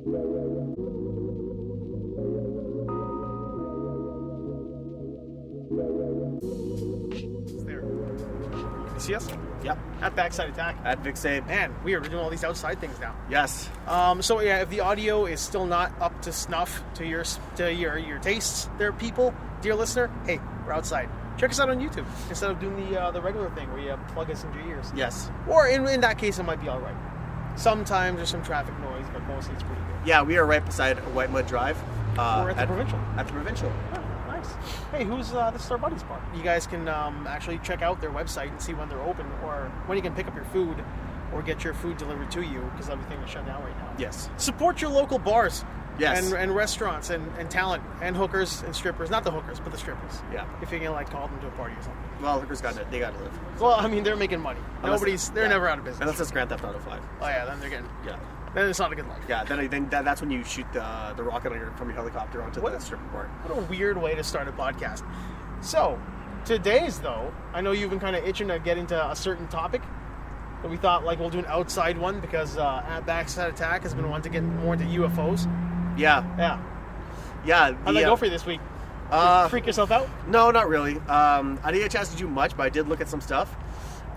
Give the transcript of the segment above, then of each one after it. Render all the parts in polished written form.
There. Can you see us? Yep. At Backside Attack. At Vic Sabe. Man, weird. We're doing all these outside things now. Yes. So yeah, if the audio is still not up to snuff to your tastes, there, people, dear listener, hey, we're outside. Check us out on YouTube instead of doing the regular thing where you plug us into your ears. Yes. Or in that case, it might be all right. Sometimes there's some traffic noise, but mostly it's pretty good. Yeah, we are right beside White Mud Drive. We're at the Provincial. At the Provincial. Oh, nice. Hey, this is our buddy's bar. You guys can actually check out their website and see when they're open or when you can pick up your food or get your food delivered to you because everything is shut down right now. Yes. Support your local bars. Yes. And restaurants and talent and hookers and strippers. Not the hookers, but the strippers. Yeah. If you can call them to a party or something. Well, hookers got to live. Well, I mean, they're making money. They're never out of business. Unless it's Grand Theft Auto 5. Oh yeah, then they're getting. Yeah. Then it's not a good life. Yeah. Then that's when you shoot the rocket from your helicopter onto the stripper bar. What a weird way to start a podcast. So, today's though, I know you've been kind of itching to get into a certain topic. But we thought we'll do an outside one because at Backside Attack has been wanting to get more into UFOs. Yeah. Yeah. Yeah. How'd that go for you this week? Did you freak yourself out? No, not really. I didn't get a chance to do much, but I did look at some stuff.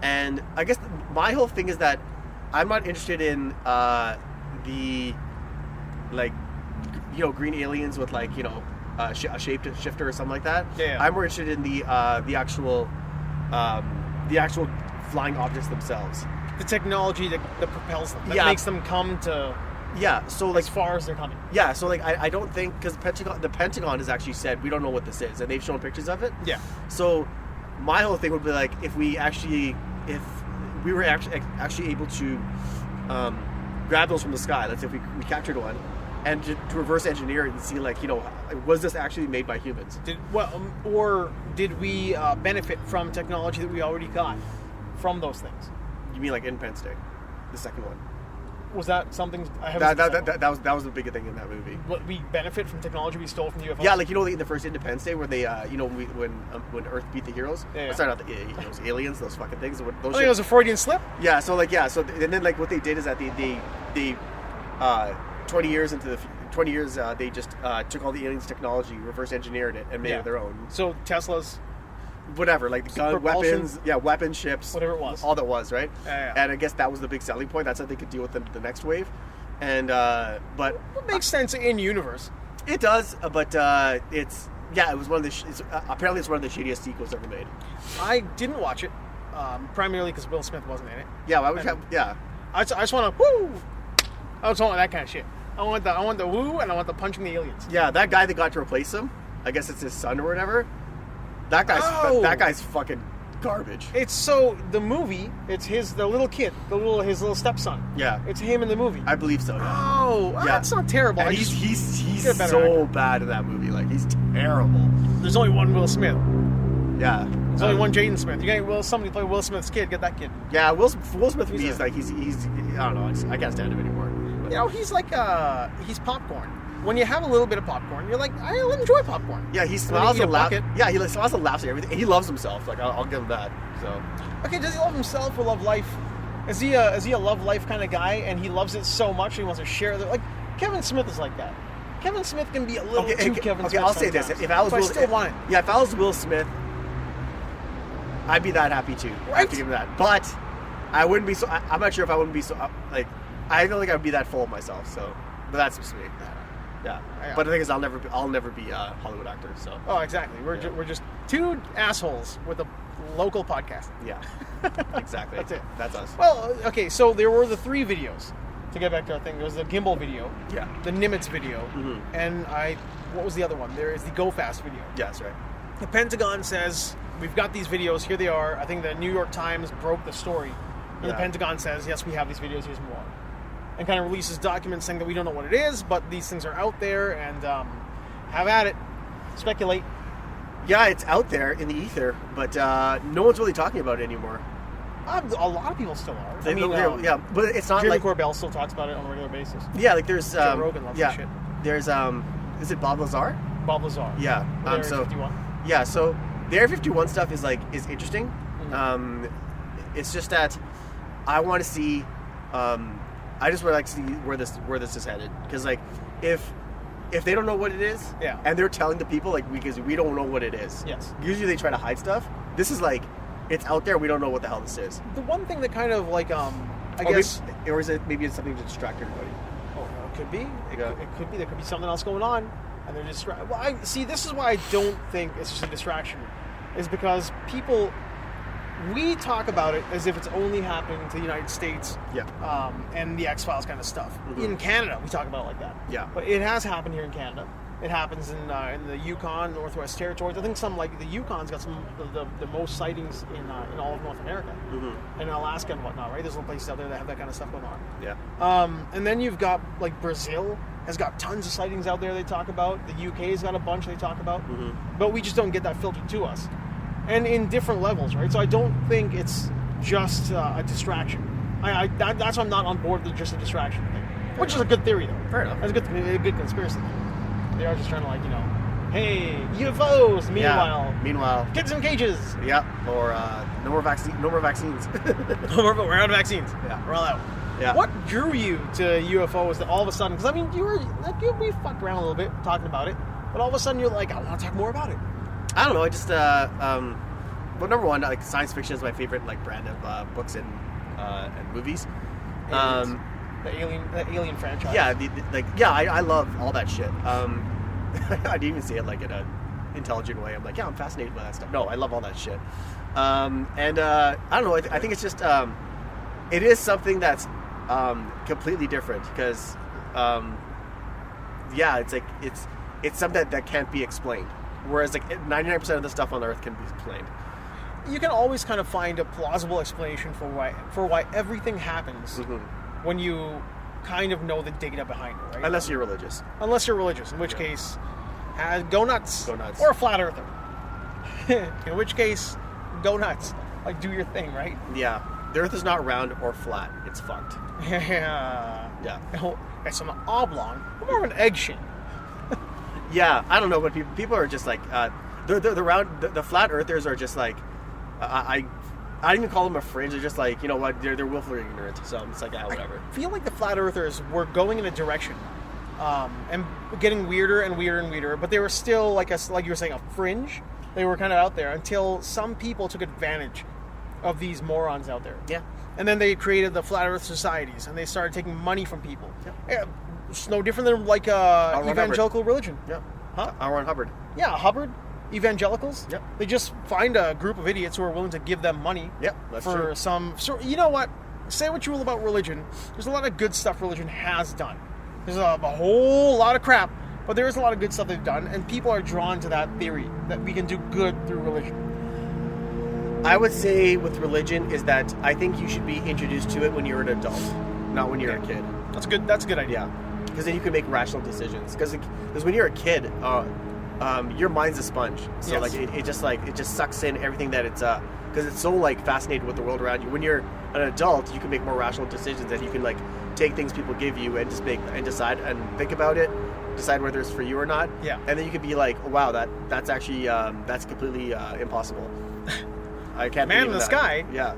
And I guess my whole thing is that I'm not interested in the green aliens with a shapeshifter or something like that. Yeah. I'm more interested in the actual flying objects themselves. The technology that propels them, that makes them come to. Yeah, so as far as they're coming. Yeah, so I don't think because the Pentagon has actually said we don't know what this is, and they've shown pictures of it. Yeah. So my whole thing would be if we were actually able to grab those from the sky, let's say if we captured one, and to reverse engineer it and see was this actually made by humans? Or did we benefit from technology that we already got from those things? You mean Independence Day, the second one? Was that something? That was the big thing in that movie. What, we benefit from technology we stole from the UFOs? Yeah, in the first Independence Day where they, when Earth beat the heroes. Yeah. Sorry, not those aliens, those fucking things. I think it was a Freudian slip. Yeah, so and then what they did is that they 20 years they just took all the aliens' technology, reverse engineered it, and made it their own. So Tesla's. Whatever, the gun, weapons, weapons, ships, whatever it was, all that was, right? Yeah. And I guess that was the big selling point. That's how they could deal with the next wave. And but it makes sense in universe. It does, but it was one of the apparently it's one of the shittiest sequels ever made. I didn't watch it primarily because Will Smith wasn't in it. Yeah, I just want to woo. I just want that kind of shit. I want the woo, and I want the punching the aliens. Yeah, that guy that got to replace him, I guess it's his son or whatever. That guy's fucking garbage. It's so the movie. It's the little kid, his little stepson. Yeah, it's him in the movie. I believe so. Yeah. Oh, yeah. That's not terrible. And he's so bad in that movie. He's terrible. There's only one Will Smith. Yeah, there's only one Jaden Smith. You got somebody play Will Smith's kid. Get that kid. Yeah, Will Smith to me is he's I don't know. I can't stand him anymore. But. He's he's popcorn. When you have a little bit of popcorn, you're I enjoy popcorn. Yeah, he smiles and laughs. Yeah, he smiles and laughs at everything. He loves himself. I'll give him that. So. Okay, does he love himself or love life? Is he a love life kind of guy, and he loves it so much he wants to share it? Kevin Smith is like that. Kevin Smith can be a little too Kevin Smith. Okay, I'll say this: if I was I still want it. Yeah, if I was Will Smith, I'd be that happy too. Right. I'd give him that, but I wouldn't be so. I'm not sure if I wouldn't be so. I don't think I'd be that full of myself. So, but that's just me. Yeah, but the thing is, I'll never be a Hollywood actor. So. Oh, exactly. We're just two assholes with a local podcast. Yeah, exactly. That's it. That's us. Well, okay. So there were the 3 videos. To get back to our thing, there was the gimbal video. Yeah. The Nimitz video. Mm-hmm. And what was the other one? There is the Go Fast video. Yeah, that's right. The Pentagon says we've got these videos. Here they are. I think the New York Times broke the story. And the Pentagon says, yes, we have these videos. Here's more. And kind of releases documents saying that we don't know what it is, but these things are out there, and have at it. Speculate. Yeah, it's out there in the ether, but no one's really talking about it anymore. A lot of people still are. Yeah, but it's not Jeremy Corbell still talks about it on a regular basis. Yeah, there's Joe Rogan loves that shit. There's is it Bob Lazar? Bob Lazar. Yeah. Area 51. Yeah, so the Area 51 stuff is interesting. Mm-hmm. It's just that I want to see I just would like to see where this is headed, because like if they don't know what it is, Yeah. and they're telling the people like because we don't know what it is. Yes. Usually they try to hide stuff. This is like it's out there. We don't know what the hell this is. The one thing that kind of like I guess, or is it maybe it's something to distract everybody? oh, it could be. Yeah. It could be. There could be something else going on, and they're distracted. Well, I see. This is why I don't think it's just a distraction, is because people. We talk about it as if it's only happening to the United States, Yeah. and the X-Files kind of stuff. Mhm. In Canada, we talk about it like that. Yeah. But it has happened here in Canada. It happens in the Yukon, Northwest Territories. I think some like the Yukon's got some of the most sightings in all of North America, Mm-hmm. and Alaska and whatnot. Right? There's little places out there that have that kind of stuff going on. Yeah. And then you've got like Brazil has got tons of sightings out there they talk about. The UK's got a bunch they talk about, Mhm. but we just don't get that filtered to us, and in different levels, right? So I don't think it's just a distraction. That's why I'm not on board with just a distraction thing, which is a good theory though. Fair enough. That's a good conspiracy theory. They are just trying to hey, UFOs. Meanwhile, kids in cages. Yeah. Or no more vaccines. We're out of vaccines. Yeah. We're all out. Yeah. What drew you to UFOs that all of a sudden? Because I mean, we fucked around a little bit talking about it, but all of a sudden you're like, I want to talk more about it. I don't know. I just well, number one, like science fiction is my favorite like brand of books and movies. Aliens. The Alien franchise. Yeah, I love all that shit. I didn't even say it like in an intelligent way. I'm like, yeah, I'm fascinated by that stuff. No, I love all that shit. I don't know. I think it's just it is something that's completely different because it's like it's something that can't be explained. Whereas like 99% of the stuff on Earth can be explained. You can always kind of find a plausible explanation for why everything happens when you kind of know the data behind it, right? Unless you're religious. In which case, go nuts. Go nuts. Or a flat earther. In which case, go nuts. Like, do your thing, right? Yeah. The Earth is not round or flat. It's fucked. Yeah. Yeah. It's an oblong. More of an egg shape. Yeah. I don't know, but people are just like the round. The flat earthers are just like I don't even call them a fringe. They're just like, you know what? They're willfully ignorant. So it's like, whatever. I feel like the flat earthers were going in a direction, and getting weirder and weirder and weirder. But they were still like you were saying, a fringe. They were kind of out there until some people took advantage of these morons out there. Yeah. And then they created the flat Earth societies, and they started taking money from people. Yep. Yeah, it's no different than like evangelical religion. Yeah. Huh? L. Ron Hubbard. Yeah, Hubbard. Evangelicals. Yep. They just find a group of idiots who are willing to give them money. Yep, that's for true. some. So you know what? Say what you will about religion. There's a lot of good stuff religion has done. There's a whole lot of crap, but there is a lot of good stuff they've done, and people are drawn to that theory that we can do good through religion. I would say with religion is that I think you should be introduced to it when you're an adult, not when you're a kid. That's good. That's a good idea. Yeah, because then you can make rational decisions. Because when you're a kid, your mind's a sponge. So Yes. like it just sucks in everything that it's because it's so like fascinated with the world around you. When you're an adult, you can make more rational decisions, and you can like take things people give you and just decide and think about it, decide whether it's for you or not. Yeah. And then you can be like, oh, wow, that's actually that's completely impossible. I can't. Man believe in the that. sky. Yeah.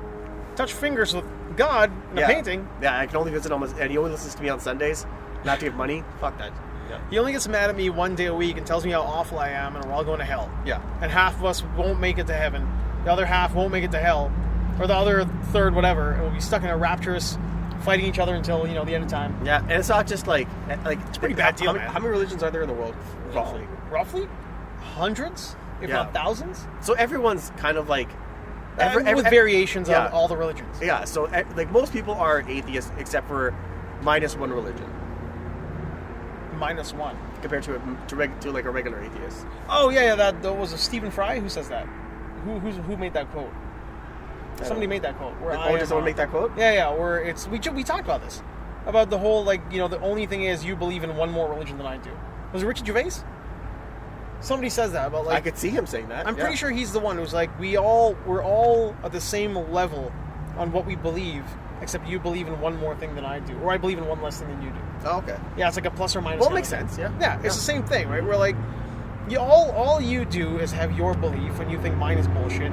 Touch fingers with God in a painting. Yeah, I can only visit almost, and he only listens to me on Sundays. Not to give money. Fuck that. Yeah. He only gets mad at me one day a week and tells me how awful I am, and we're all going to hell. Yeah. And half of us won't make it to heaven. The other half won't make it to hell, or the other third, whatever, and we'll be stuck in a rapturous, fighting each other until the end of time. Yeah, and it's not just like it's a pretty bad deal, man. How many religions are there in the world, roughly? Roughly, hundreds, if Yeah. not thousands. So everyone's kind of like With variations yeah. of all the religions. Yeah, so like most people are atheists except for minus one religion Minus one. compared to like a regular atheist. Oh yeah, that was a Stephen Fry who says that. Who made that quote? Somebody made that quote. Did someone make that quote? Yeah. Where it's we talked about this, about the whole the only thing is you believe in one more religion than I do. Was it Ricky Gervais? Somebody says that about I could see him saying that. I'm pretty sure he's the one who's like we're all at the same level on what we believe, except you believe in one more thing than I do, or I believe in one less thing than you do. Oh, okay. Yeah, it's like a plus or minus. Well, it kind makes of thing. sense. Yeah. Yeah, it's the same thing, right? We're like, all you do is have your belief, and you think mine is bullshit.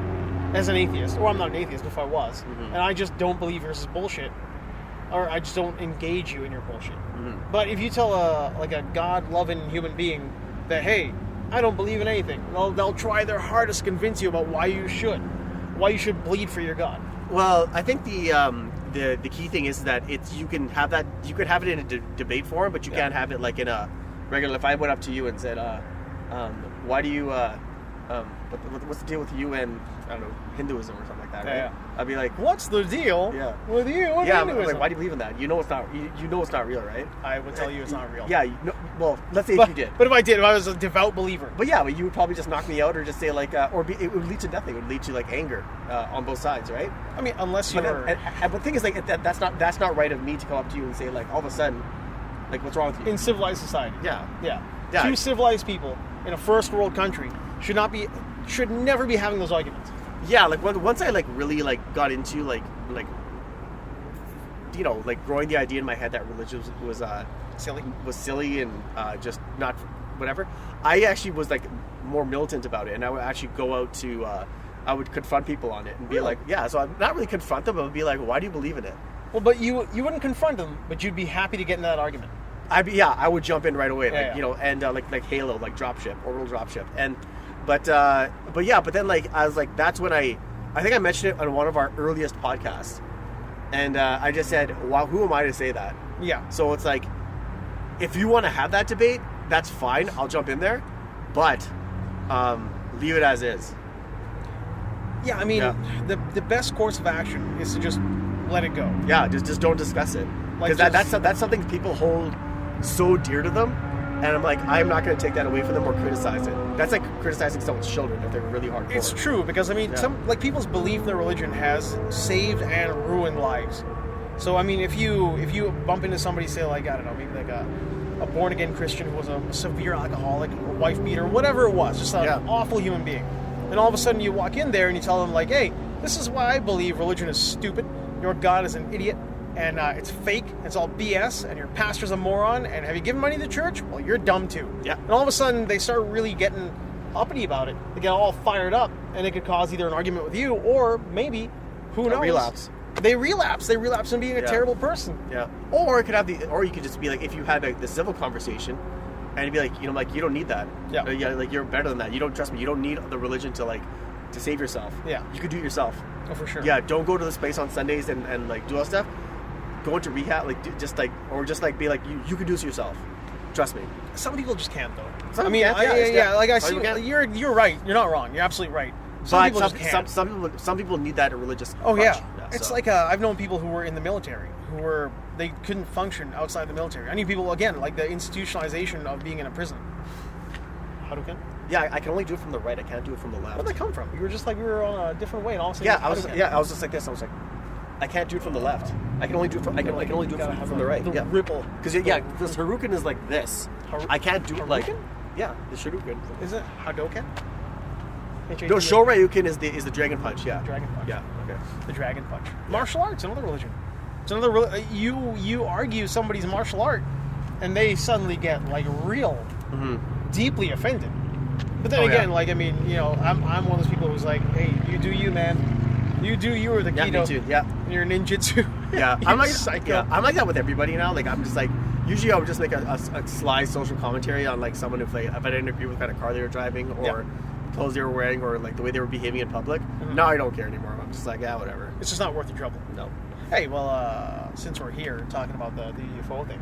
As an atheist, or I'm not an atheist, if I was, and I just don't believe yours is bullshit. or I just don't engage you in your bullshit. Mm-hmm. But if you tell a God-loving human being that, hey, I don't believe in anything, they'll try their hardest to convince you about why you should bleed for your God. Well, I think the key thing is that you can have it in a debate forum, but you can't have it like in a regular. If I went up to you and said, why do you what's the deal with you and I don't know, Hinduism or something like that, right? Yeah. I'd be like, what's the deal with you and I'm Hinduism? like, why do you believe in that? You know it's not real, right? I would tell you it's not real. Yeah, well, let's say if you did. But if I was a devout believer. But you would probably just knock me out or just say like, it would lead to nothing. It would lead to like anger on both sides, right? I mean, unless you were... But the thing is, like, that's not right of me to come up to you and say like, all of a sudden, like, what's wrong with you? In civilized society. Yeah. Two civilized people in a first world country should never be having those arguments. Yeah, like once I like really like got into like you know, like growing the idea in my head that religion was silly and just not whatever. I actually was like more militant about it, and I would actually go out to I would confront people on it and be like, so I'm not really confront them, but I'd be like, why do you believe in it? Well, but you wouldn't confront them, but you'd be happy to get into that argument. I would jump in right away, Yeah. You know, and like Halo, like dropship, orbital dropship, but then like I was like, that's when I think I mentioned it on one of our earliest podcasts, and I just said, wow, who am I to say that? Yeah. So it's like, if you want to have that debate, that's fine. I'll jump in there, but leave it as is. Yeah, I mean, the best course of action is to just let it go. Yeah, just don't discuss it, because that's something people hold so dear to them. And I'm like, I'm not going to take that away from them or criticize it. That's like criticizing someone's children if they're really hardcore. It's true, because I mean, some like people's belief in their religion has saved and ruined lives. So I mean, if you bump into somebody, say like, I don't know, maybe like a born again Christian who was a severe alcoholic or wife beater, whatever it was, just an awful human being, and all of a sudden you walk in there and you tell them like, hey, this is why I believe religion is stupid. Your God is an idiot. And it's fake, it's all BS, and your pastor's a moron, and have you given money to the church? Well, you're dumb too. Yeah. And all of a sudden, they start really getting uppity about it. They get all fired up, and it could cause either an argument with you, or maybe, who knows? Relapse. They relapse into being a terrible person. Yeah. Or you could just be like, if you had the civil conversation, and you'd be like, you know, like, you don't need that. Yeah. Like, you're better than that. You don't, trust me, you don't need the religion to save yourself. Yeah. You could do it yourself. Oh, for sure. Yeah, don't go to this place on Sundays and like do all that stuff. Go into rehab, just be like, you can do this yourself. Trust me. Some people just can't though. Some people can't, like I see, you're right. You're not wrong. You're absolutely right. Some people need that religious. Oh punch. yeah. It's like I've known people who were in the military they couldn't function outside the military. I knew people again like the institutionalization of being in a prison. Hadouken? Yeah, I can only do it from the right. I can't do it from the left. Where'd that come from? You were just like we were on a different way, and all of a sudden I was just like this. I was like, I can't do it from the left. I can only do it from the right. The ripple. Because this Hadouken is like this. I can't do it like the Hadouken. Is it Hadouken? No, Shoryuken is the dragon punch. Yeah. Dragon punch. Yeah. Okay. The dragon punch. Martial arts, another religion. It's another. You argue somebody's martial art, and they suddenly get like real, deeply offended. But then again, like I mean, you know, I'm one of those people who's like, hey, you do you, man. You do you or the keto. Yeah, me too. Yeah. And you're ninjutsu. Yeah. I'm like psycho. Yeah, I'm like that with everybody now. Like I'm just like, usually I would just make a sly social commentary on like someone if I didn't agree with the kind of car they were driving or clothes they were wearing or like the way they were behaving in public. Now I don't care anymore. I'm just like, yeah, whatever. It's just not worth the trouble. No. Hey, well, since we're here talking about the UFO thing,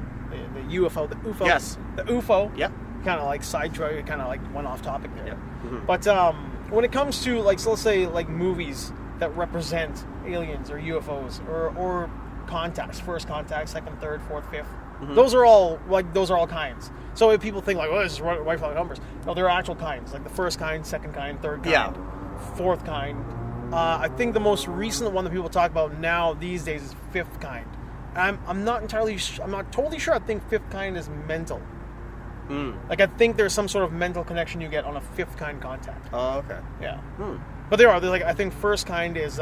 the UFO, the UFO. Yes. The UFO. Yeah. Kind of like sidetracked, kind of like went off topic there. Yeah. Mm-hmm. But when it comes to like, so let's say like movies that represent aliens or UFOs or contacts, first contact, second, third, fourth, fifth. Mm-hmm. Those are all kinds. So if people think like, oh, this is white flag numbers. No, there are actual kinds, like the first kind, second kind, third kind, fourth kind. I think the most recent one that people talk about now these days is fifth kind. I'm not totally sure. I think fifth kind is mental. Like I think there's some sort of mental connection you get on a fifth kind contact. Oh, okay. Yeah. But there's like I think first kind is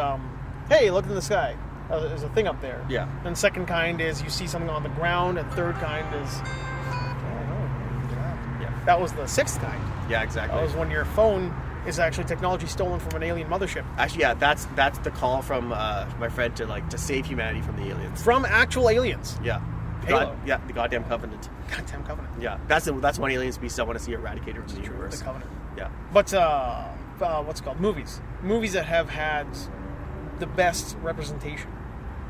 hey, look in the sky. There's a thing up there. Yeah. And second kind is you see something on the ground, and third kind is that was the sixth kind. Yeah, exactly. That was when your phone is actually technology stolen from an alien mothership. Actually, yeah, that's the call from my friend to save humanity from the aliens. From actual aliens. Yeah. Halo. The goddamn Covenant. Goddamn Covenant. Yeah, that's one alien species I want to see eradicated from the universe. The Covenant. Yeah. But, what's it called? Movies. Movies that have had the best representation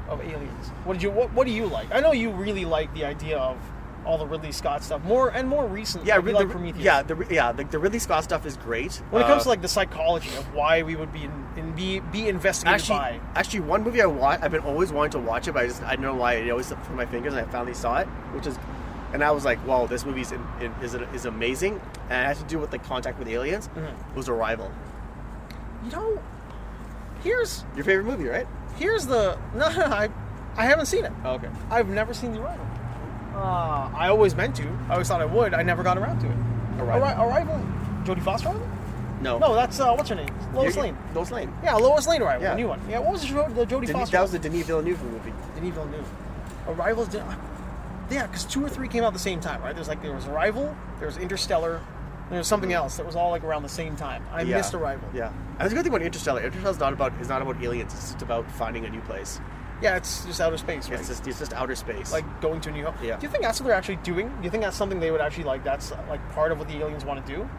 of aliens. What do you like? I know you really like the idea of all the Ridley Scott stuff, more recent. Yeah, like Prometheus. The Ridley Scott stuff is great. When it comes to like the psychology of why we would be investigated by. Actually, one movie I've been always wanting to watch it, but I don't know why it always slipped through my fingers, and I finally saw it, and I was like, wow, this movie is amazing, and it has to do with the contact with aliens. Mm-hmm. It was Arrival. You know, here's your favorite movie, right? I haven't seen it. Oh, okay. I've never seen The Arrival. I always meant to. I always thought I would. I never got around to it. Arrival? Jodie Foster Arrival? No, that's what's her name? Lois Lane. Lois Lane. Yeah, Lois Lane Arrival. Yeah. The new one. Yeah, what was the Jodie Foster? That was the Denis Villeneuve movie. Denis Villeneuve. Arrival's. Yeah, because 2 or 3 came out at the same time, right? There was Arrival, there was Interstellar, and there was something else that was all like around the same time. I missed Arrival. Yeah, and that's a good thing about Interstellar. Interstellar's not about aliens. It's just about finding a new place. Yeah, it's just outer space, right? It's just outer space. Like going to a new home. Yeah. Do you think that's what they're actually doing? Do you think that's something they would actually like? That's like part of what the aliens want to do?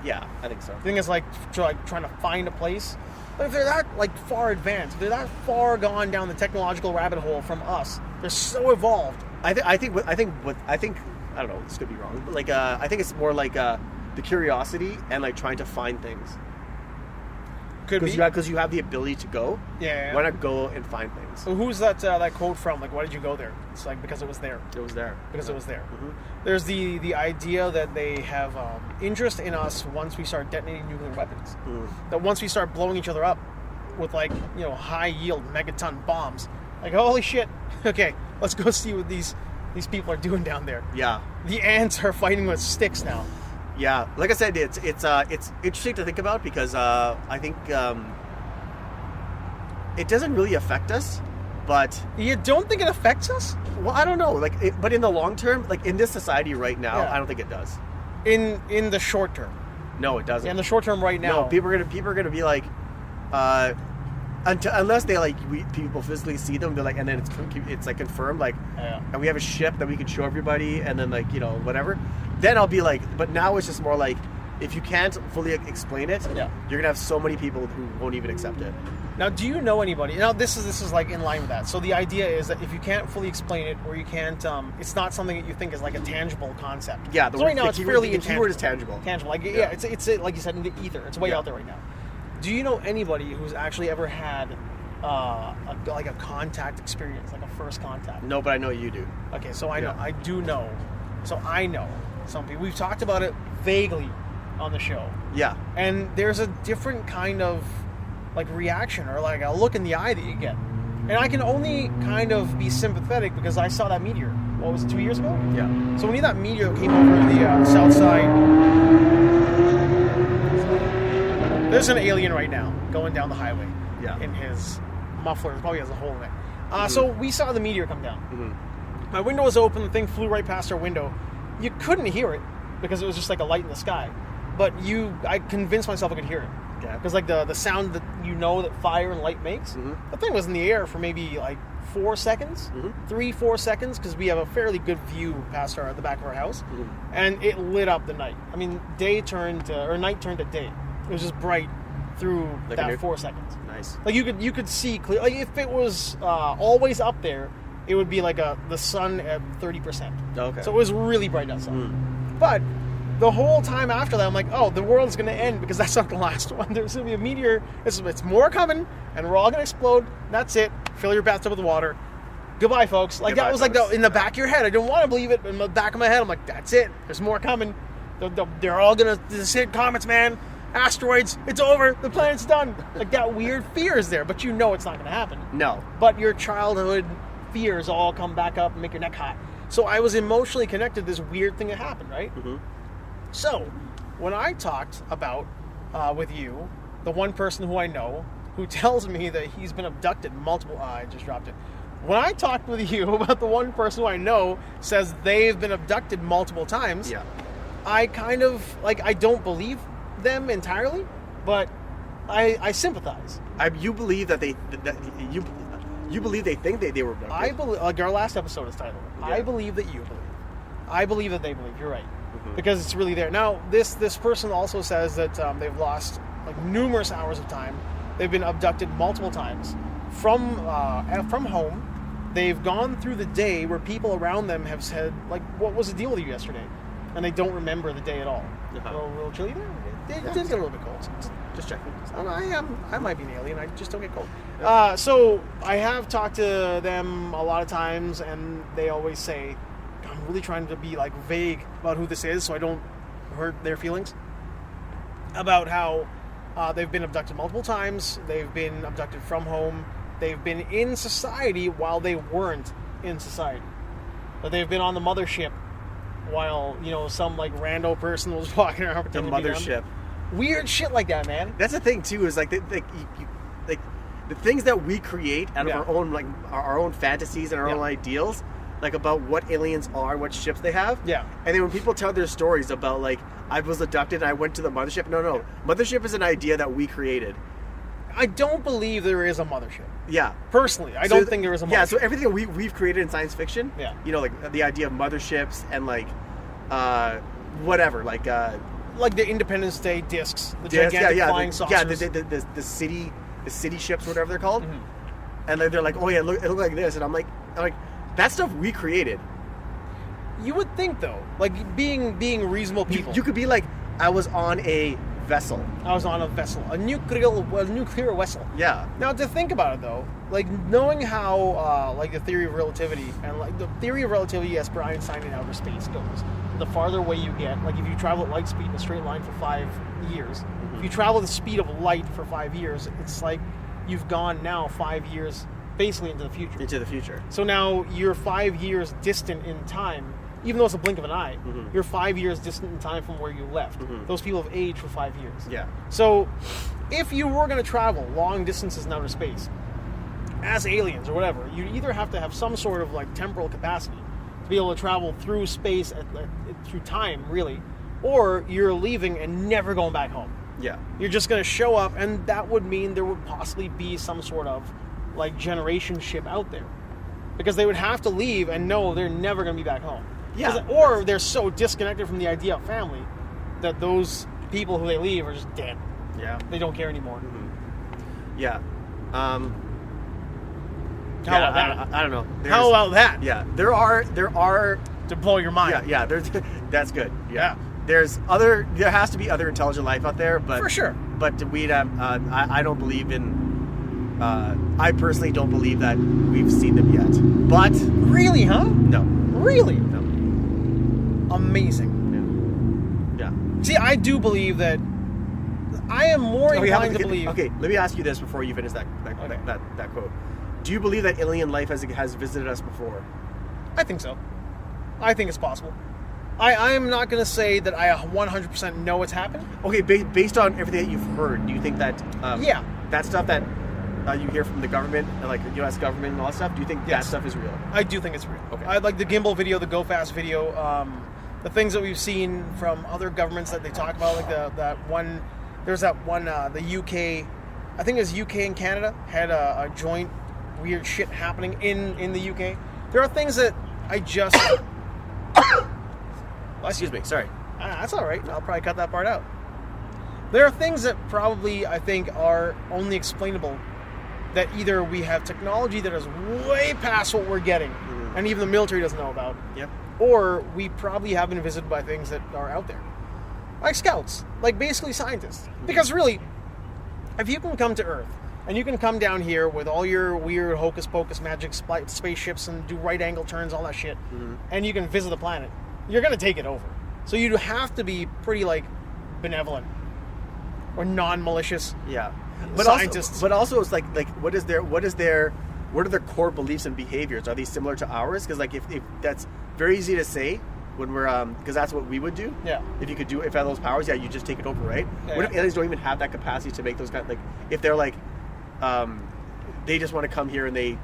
Yeah, I think so. The thing is like trying to find a place. But if they're that like far advanced, if they're that far gone down the technological rabbit hole from us, they're so evolved. I think I don't know. This could be wrong, but like I think it's more like the curiosity and like trying to find things. Could be because you have the ability to go. Yeah. Why not go and find things? So who's that quote from? Like, why did you go there? It's like because it was there. It was there. Because it was there. Mm-hmm. There's the idea that they have interest in us once we start detonating nuclear weapons. Mm. That once we start blowing each other up with like high yield megaton bombs, like holy shit. Okay, let's go see what these people are doing down there. Yeah. The ants are fighting with sticks now. Yeah, like I said, it's interesting to think about because I think it doesn't really affect us, but you don't think it affects us? Well, I don't know, but in the long term, like in this society right now, Yeah. I don't think it does. In the short term, no, it doesn't. Yeah, in the short term, right now, no, people are gonna be like, unless they people physically see them, they're like, and then it's like confirmed, like, yeah. And we have a ship that we can show everybody, and then whatever. Then I'll be like, but now it's just more like, if you can't fully explain it, Yeah. you're gonna have so many people who won't even accept it. Now, do you know anybody? Now, this is like in line with that. So the idea is that if you can't fully explain it, or you can't, it's not something that you think is like a tangible concept. Yeah, so right now it's fairly the keyword is tangible. Tangible, like Yeah. it's like you said, in the ether. It's way out there right now. Do you know anybody who's actually ever had a contact experience, like a first contact? No, but I know you do. Okay, so I know, I do know. So I know some people. We've talked about it vaguely on the show. Yeah. And there's a different kind of like reaction or like a look in the eye that you get. And I can only kind of be sympathetic because I saw that meteor. What was it, 2 years ago? Yeah. So when that meteor came over the south side, there's an alien right now going down the highway. Yeah. In his muffler. It probably has a hole in it. So we saw the meteor come down. Mm-hmm. My window was open. The thing flew right past our window. You couldn't hear it because it was just like a light in the sky. But I convinced myself I could hear it. Okay. Because like the sound that that fire and light makes, the thing was in the air for maybe like 4 seconds, 3-4 seconds, because we have a fairly good view past the back of our house, and it lit up the night. I mean, night turned to day. It was just bright through that 4 seconds. Nice. Like you could see clear. Like if it was always up there, it would be like the sun at 30%. Okay. So it was really bright outside. But the whole time after that, I'm like, oh, the world's going to end because that's not the last one. There's going to be a meteor. It's more coming, and we're all going to explode. That's it. Fill your bathtub with water. Goodbye, folks. Like, that was like in the back of your head. I didn't want to believe it, but in the back of my head, I'm like, that's it. There's more coming. They're all going to hit comets, man. Asteroids. It's over. The planet's done. Like, that weird fear is there, but you know it's not going to happen. No. But your childhood fears all come back up and make your neck hot. So I was emotionally connected to this weird thing that happened, right? Mm-hmm. So, when I talked about with you, the one person who I know who tells me that he's been abducted multiple... I just dropped it. When I talked with you about the one person who I know says they've been abducted multiple times, Yeah. I kind of, I don't believe them entirely, but I sympathize. You believe that you believe they think they were abducted. I believe, like our last episode is titled, Yeah. I believe that you believe. I believe that they believe. You're right. Mm-hmm. Because it's really there. Now, this person also says that they've lost like numerous hours of time. They've been abducted multiple times from home. They've gone through the day where people around them have said, like, what was the deal with you yesterday? And they don't remember the day at all. Uh-huh. A little chilly there? It did get a little bit cold. Just checking. I might be an alien. I just don't get cold. So I have talked to them a lot of times, and they always say, I'm really trying to be like vague about who this is, so I don't hurt their feelings. About how they've been abducted multiple times. They've been abducted from home. They've been in society while they weren't in society. But they've been on the mothership while, some like rando person was walking around The pretending to be them. mothership. Weird shit like that, man. That's the thing too. Is like the things that we create out of Yeah. our own our own fantasies and our own ideals, like about what aliens are, what ships they have. Yeah. And then when people tell their stories about like I was abducted and I went to the mothership. No. Mothership is an idea that we created. I don't believe there is a mothership. Yeah. Personally, I don't think there is a mothership. Yeah, so everything we've created in science fiction, Yeah. Like the idea of motherships and like whatever, like the Independence Day discs, the discs, gigantic flying saucers. the city ships, whatever they're called. Mm-hmm. And they're like, oh yeah, it looked like this, and I'm like that stuff we created. You would think though, like being reasonable people. You could be like, I was on a vessel. I was on a vessel, a nuclear vessel. Yeah. Now to think about it though, like knowing how like the theory of relativity and like the theory of relativity as per Einstein in outer space goes, the farther away you get, like if you travel at light speed in a straight line for 5 years, if you travel the speed of light for 5 years, it's like you've gone now 5 years basically into the future. So now you're 5 years distant in time. Even though it's a blink of an eye, you're 5 years distant in time from where you left. Those people have aged for 5 years. Yeah. So, if you were going to travel long distances in outer space, as aliens or whatever, you either have to have some sort of like temporal capacity to be able to travel through space, through time, really, or you're leaving and never going back home. Yeah. You're just going to show up, and that would mean there would possibly be some sort of like generation ship out there, because they would have to leave and know they're never going to be back home. Yeah. Or they're so disconnected from the idea of family that those people who they leave are just dead. Yeah. They don't care anymore. Yeah. How about that? I don't know. How about that? Yeah. There are. To blow your mind. Yeah. There's. That's good. Yeah. There has to be other intelligent life out there, but For sure. But I don't believe in. I personally don't believe that we've seen them yet. But Really, huh? no. Really? No. Amazing. Yeah. See, I do believe that. I am more inclined to believe. Okay, let me ask you this before you finish that quote. Do you believe that alien life has visited us before? I think so. I think it's possible. I'm not going to say that I 100% know what's happened. Okay, based on everything that you've heard, do you think that Yeah. that stuff that you hear from the government, like the U.S. government and all that stuff, do you think that Yes. stuff is real? I do think it's real. Okay. I like the gimbal video, the Go Fast video, the things that we've seen from other governments that they talk about, like the UK, I think it was UK and Canada, had a joint weird shit happening in the UK. There are things that I just... Excuse me, sorry. That's all right. I'll probably cut that part out. There are things that probably, I think, are only explainable that either we have technology that is way past what we're getting, and even the military doesn't know about, Yep. or we probably have been visited by things that are out there. Like scouts, like basically scientists. Because really, if you can come to Earth, and you can come down here with all your weird hocus-pocus magic spaceships and do right-angle turns, all that shit, and you can visit the planet, you're going to take it over. So you have to be pretty, like, benevolent or non-malicious. Yeah. Scientists. But also it's like what are their core beliefs and behaviors? Are they similar to ours? Because like if that's very easy to say when we're because that's what we would do. Yeah. If you had those powers, you just take it over, right? Yeah, What if yeah. aliens don't even have that capacity to make those kind like if they're like they just want to come here and they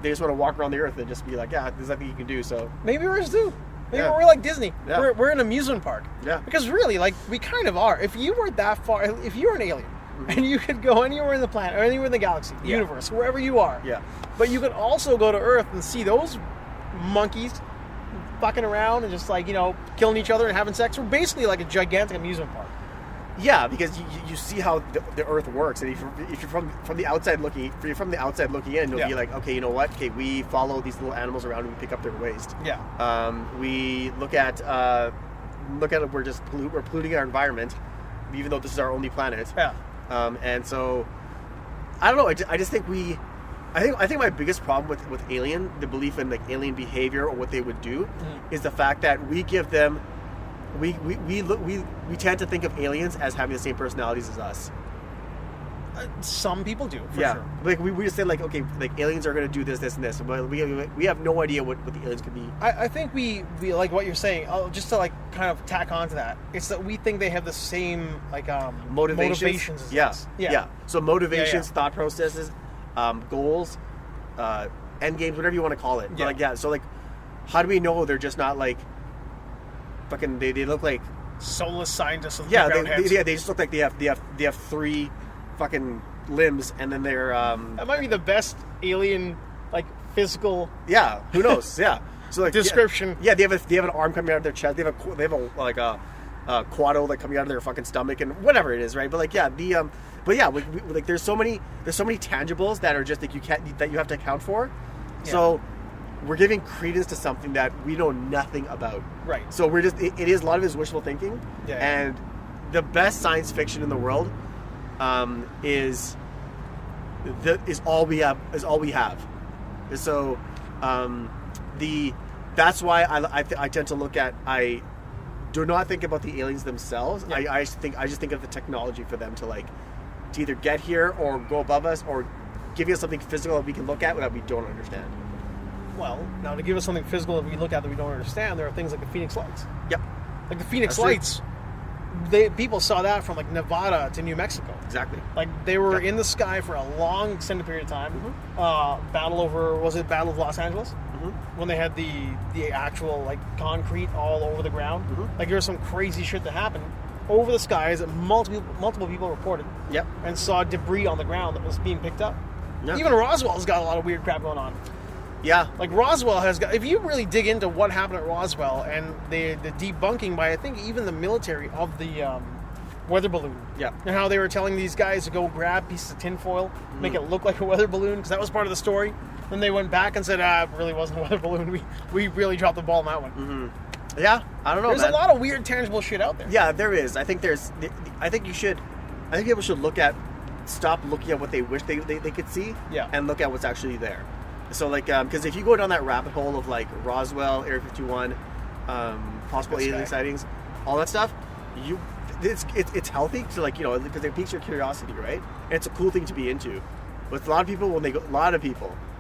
just want to walk around the earth and just be like, yeah, there's nothing you can do. So Maybe ours do. Yeah. We're like Disney. Yeah. We're an amusement park. Yeah. Because really, like, we kind of are. If you were that far, if you were an alien, and you could go anywhere in the planet, or anywhere in the galaxy, the universe, wherever you are. Yeah. But you could also go to Earth and see those monkeys fucking around and just, like, you know, killing each other and having sex. We're basically like a gigantic amusement park. Yeah, because you see how the Earth works, and if you're from the outside looking, if you're from the outside looking in, you'll be like, okay, you know what? Okay, we follow these little animals around and we pick up their waste. Yeah. We look at it. We're polluting our environment, even though this is our only planet. Yeah. And so, I don't know. I just think I think my biggest problem with Alien, the belief in like alien behavior or what they would do, is the fact that we give them. We tend to think of aliens as having the same personalities as us. Some people do, for sure. Like we just say like, okay, like aliens are going to do this, and this, but we have no idea what the aliens could be. I think we like what you're saying. Just to like kind of tack onto that, it's that we think they have the same like motivations as us. Yeah. So motivations, thought processes, goals, end games, whatever you want to call it. But so like, how do we know they're just not like fucking? They look like soulless scientists with brown heads. They just look like they have 3 fucking limbs, and then they're that might be the best alien like physical who knows so like description. They have an arm coming out of their chest, they have a like a quado like coming out of their fucking stomach and whatever it is, right? But like like there's so many tangibles that are just like you have to account for. So we're giving credence to something that we know nothing about. Right. So we're just it is a lot of it is wishful thinking. And the best science fiction in the world is all we have. So that's why I tend to look at, I do not think about the aliens themselves. I just think of the technology for them to either get here or go above us or give us something physical that we can look at that we don't understand. Well, now to give us something physical that we look at that we don't understand, there are things like the Phoenix Lights. Yep. Like the Phoenix That's Lights, people saw that from like Nevada to New Mexico. Exactly. Like they were in the sky for a long extended period of time. Battle of Los Angeles? When they had the actual like concrete all over the ground. Like there was some crazy shit that happened over the skies that multiple people reported. Yep. And saw debris on the ground that was being picked up. Yep. Even Roswell's got a lot of weird crap going on. Yeah. Like Roswell has got, if you really dig into what happened at Roswell and the debunking by I think even the military of the weather balloon. Yeah. And how they were telling these guys to go grab pieces of tinfoil, make it look like a weather balloon, because that was part of the story. Then they went back and said, it really wasn't a weather balloon. We really dropped the ball on that one. Yeah, I don't know. There's a lot of weird tangible shit out there. Yeah, there is. I think people should stop looking at what they wish they could see, and look at what's actually there. So like, because if you go down that rabbit hole of like Roswell, Area 51, possible alien sightings, all that stuff, it's healthy to like, because it piques your curiosity, right? And it's a cool thing to be into. But a lot of people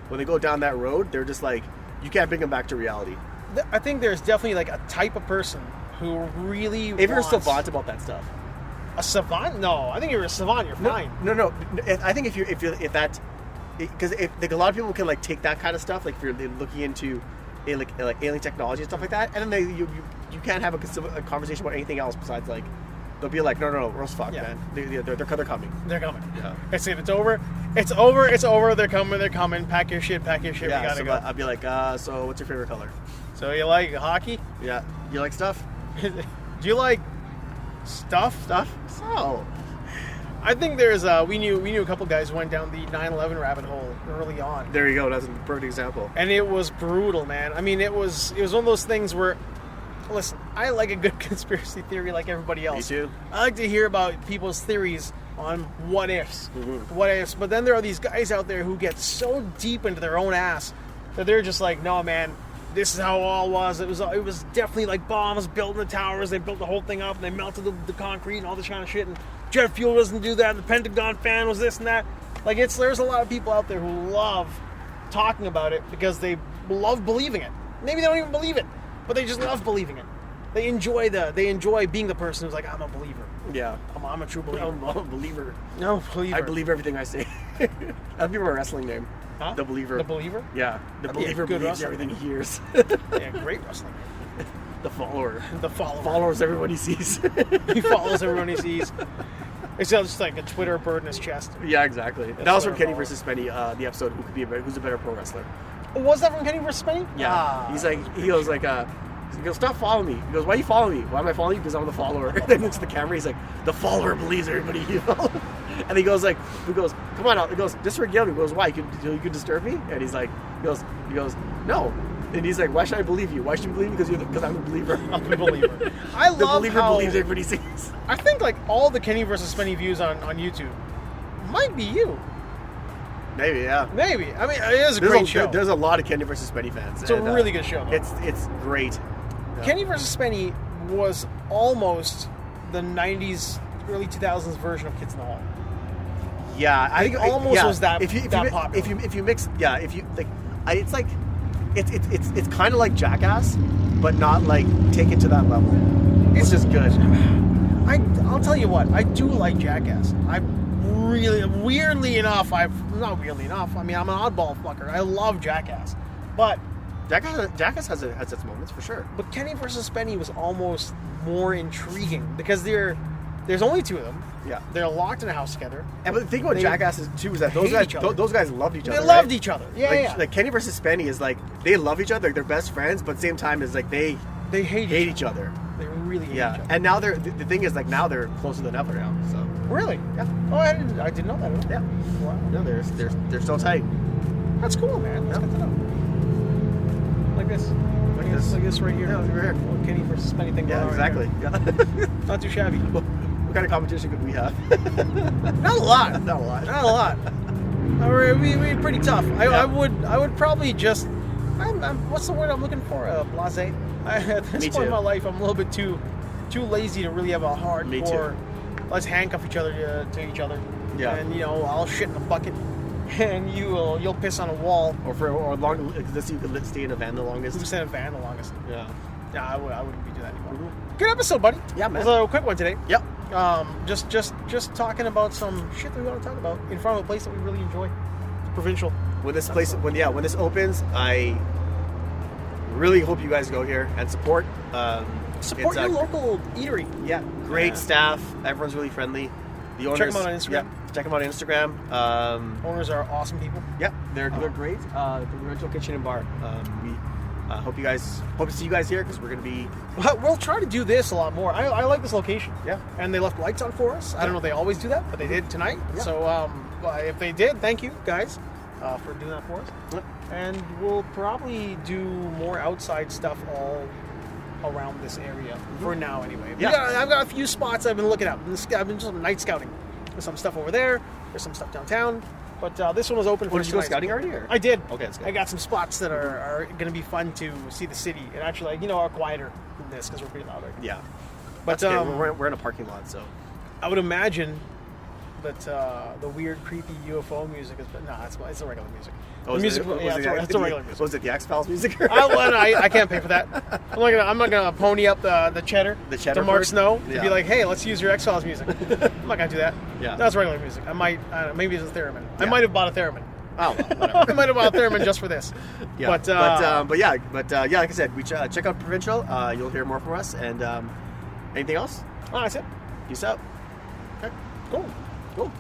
when they go down that road, they're just like, you can't bring them back to reality. I think there's definitely like a type of person who really if you're a savant about that stuff. A savant? No, I think if you're a savant, you're fine. No. I think if that, because like a lot of people can like take that kind of stuff, like if you're looking into like alien technology and stuff like that, and then you can't have a conversation about anything else besides like they'll be like, no, we're fucked, man. They're coming. They're coming. Yeah. It's over. It's over. They're coming. Pack your shit. We gotta go. I'd be like, so what's your favorite color? So you like hockey? Yeah. You like stuff? Do you like stuff? So, I think there's we knew a couple guys who went down the 9/11 rabbit hole early on. There you go. That's a perfect example. And it was brutal, man. I mean, it was one of those things where, listen, I like a good conspiracy theory like everybody else. Me too. I like to hear about people's theories on what ifs. But then there are these guys out there who get so deep into their own ass that they're just like, no, man, this is how it all was. It was definitely like bombs built in the towers. They built the whole thing up and they melted the concrete and all this kind of shit. And jet fuel doesn't do that. And the Pentagon fan was this and that. Like there's a lot of people out there who love talking about it because they love believing it. Maybe they don't even believe it, but they just love believing it. They enjoy being the person who's like, I'm a believer. Yeah. I'm a true believer. I'm a believer. No, believer. I believe everything I say. That'd be my wrestling name. Huh? The Believer. The Believer? Yeah. The That'd be a Believer good believes wrestling everything he hears. Yeah, great wrestling. The follower. The follower. Followers everyone he sees. He follows everyone he sees. It's just like a Twitter bird in his chest. Yeah, exactly. That's That was what from I Kenny follow. versus Spenny, the episode who's a better pro wrestler. Was that from Kenny vs. Spenny? Yeah. Ah. He goes, stop following me. He goes, why are you following me? Why am I following you? Because I'm the follower. And then looks at the camera. He's like, the follower believes everybody you follow. And he goes, come on out. He goes, disregard me. He goes, why? You could disturb me? And he's like, he goes, no. And he's like, why should I believe you? Why should you believe me? Because I'm a believer. I'm a believer. I The love believer how believes everybody sees. I think like all the Kenny vs. Spenny views on YouTube might be you. Maybe, yeah. Maybe. I mean, it is a great show. There's a lot of Kenny versus Spenny fans. It's a really good show, though. It's great. Yeah. Kenny vs. Spenny was almost the 90s, early 2000s version of Kids in the Hall. Yeah, I think almost was that that popular. If you mix, yeah, if you like, it's like it's kind of like Jackass, but not like take it to that level. It's just good. I'll tell you what, I do like Jackass. Weirdly enough, I mean, I'm an oddball fucker. I love Jackass. But Jackass has its moments for sure. But Kenny vs. Spenny was almost more intriguing because there's only two of them. Yeah. They're locked in a house together. And but the thing about Jackass is too is that those hate each other. guys loved each other. They loved each other. Yeah, like, yeah. Like Kenny versus Spenny is like they love each other. They're best friends, but at the same time is like they hate each other. They really hate each Yeah. other. And now the thing is like now they're closer than ever now. So Really? yeah. Oh, I didn't know that. Yeah. Wow. No, they're still tight. That's cool, man. That's good to know. Like this. Like this right here. Yeah, over here. Little Kenny versus Spenny thing. Yeah, going on right exactly. here. Yeah. Not too shabby. What kind of competition could we have? Not a lot. Not a lot. Not a lot. We're pretty tough. I would probably just. What's the word I'm looking for? Blasé. At this Me point in too. my life, I'm a little bit too lazy to really have a Me too. hardcore. Let's handcuff each other to each other. Yeah. And I'll shit in a bucket, and you'll piss on a wall. Or long. This you could stay in a van the longest. Who's in a van the longest? Yeah. Yeah, I wouldn't be doing that anymore. Mm-hmm. Good episode, buddy. Yeah, man. It was a quick one today. Yep. Just talking about some shit that we want to talk about in front of a place that we really enjoy. Provincial. When this opens, I really hope you guys go here and support. Support your local eatery. Yeah, great Yeah. staff. Everyone's really friendly. The owners, Check them out on Instagram. Yeah, check them out on Instagram. Owners are awesome people. Yeah, they're great. The Provincial Kitchen and Bar. We hope to see you guys here because we're gonna be. We'll try to do this a lot more. I like this location. Yeah. And they left lights on for us. I don't know if they always do that, but they did tonight. Yeah. So if they did, thank you guys for doing that for us. Yep. And we'll probably do more outside stuff all around this area for now, anyway. Yeah. I've got a few spots I've been looking at. I've been just night scouting. There's some stuff over there. There's some stuff downtown. But this one was open for Did you go tonight. scouting already? Or? I did. Okay, that's good. I got some spots that are going to be fun to see the city and actually, are quieter than this because we're pretty loud right now. Yeah. But That's good. We're in a parking lot, so. I would imagine that the weird, creepy UFO music is. Nah, it's the regular music. Oh, The is music, it- yeah, was it's a regular music. Was it the X-Files music? I can't pay for that. I'm not gonna pony up the cheddar. The cheddar to Mark for it? Snow to Yeah. be like, hey, let's use your X-Files music. I'm not gonna do that. Yeah. That's regular music. I might maybe it's a theremin. I Yeah. might have bought a theremin. Oh, well, whatever. I might have bought a theremin just for this. Yeah. But yeah, like I said, we check out Provincial. You'll hear more from us. And anything else? Oh, that's it. Peace out. Okay, cool. Cool.